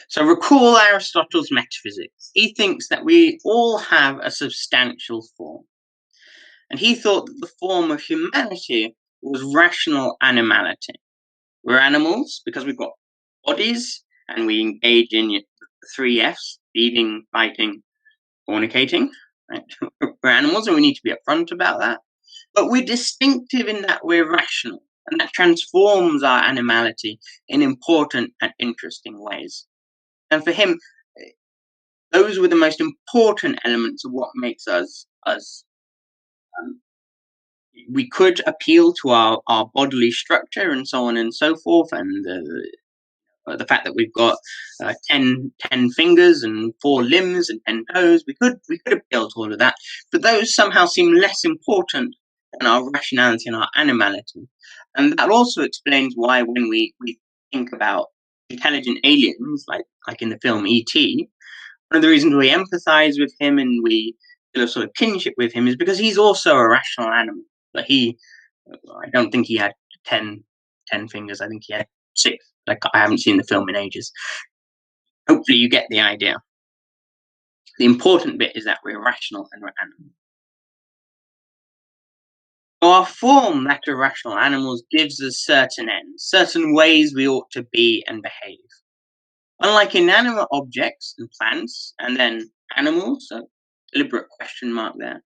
So recall Aristotle's metaphysics. He thinks that we all have a substantial form. And he thought that the form of humanity was rational animality. We're animals because we've got bodies and we engage in the three F's: feeding, fighting, fornicating. Right? We're animals and we need to be upfront about that. But we're distinctive in that we're rational, and that transforms our animality in important and interesting ways. And for him, those were the most important elements of what makes us us. We could appeal to our bodily structure and so on and so forth, and the fact that we've got 10 fingers and 4 limbs and 10 toes. We could appeal to all of that, but those somehow seem less important than our rationality and our animality. And that also explains why when we think about intelligent aliens, like in the film E.T., one of the reasons we empathize with him and we feel a sort of kinship with him is because he's also a rational animal. But I don't think he had 10 fingers. I think he had 6. I haven't seen the film in ages. Hopefully you get the idea. The important bit is that we're rational and we're animals. Our form, that of rational animals, gives us certain ends, certain ways we ought to be and behave. Unlike inanimate objects and plants, and then animals, a deliberate question mark there,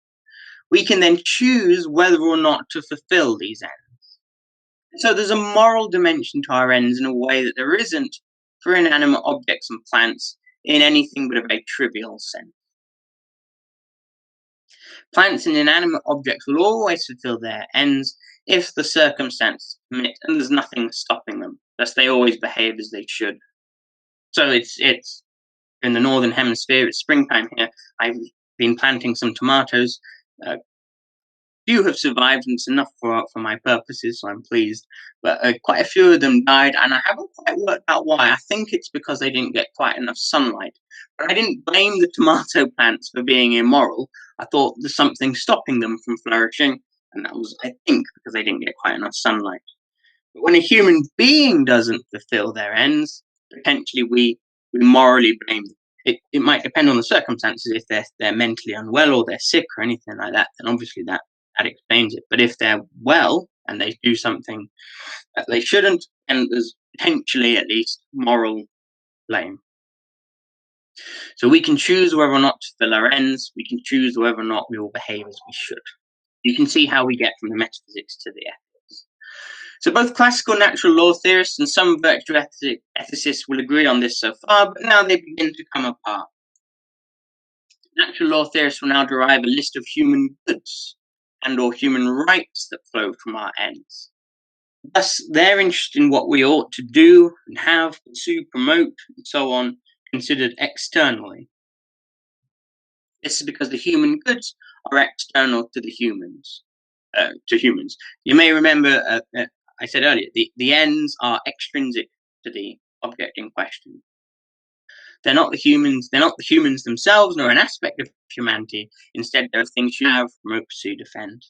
we can then choose whether or not to fulfill these ends. So there's a moral dimension to our ends in a way that there isn't for inanimate objects and plants in anything but a very trivial sense. Plants and inanimate objects will always fulfill their ends if the circumstances permit, and there's nothing stopping them. Thus, they always behave as they should. So it's in the northern hemisphere. It's springtime here. I've been planting some tomatoes. Few have survived, and it's enough for my purposes, so I'm pleased. But quite a few of them died, and I haven't quite worked out why. I think it's because they didn't get quite enough sunlight. But I didn't blame the tomato plants for being immoral. I thought there's something stopping them from flourishing, and that was, I think, because they didn't get quite enough sunlight. But when a human being doesn't fulfill their ends, potentially we morally blame them. It might depend on the circumstances. If they're mentally unwell or they're sick or anything like that, then obviously that explains it. But if they're well and they do something that they shouldn't, then there's potentially at least moral blame. So we can choose whether or not to fulfill our ends. We can choose whether or not we will behave as we should. You can see how we get from the metaphysics to the ethics. So both classical natural law theorists and some virtue ethicists will agree on this so far, but now they begin to come apart. Natural law theorists will now derive a list of human goods and or human rights that flow from our ends. Thus, they're interested in what we ought to do and have, pursue, promote, and so on, considered externally. This is because the human goods are external to the humans. You may remember I said earlier, the ends are extrinsic to the object in question. They're not the humans themselves, nor an aspect of humanity. Instead, they're things you have, promote, pursue, defend.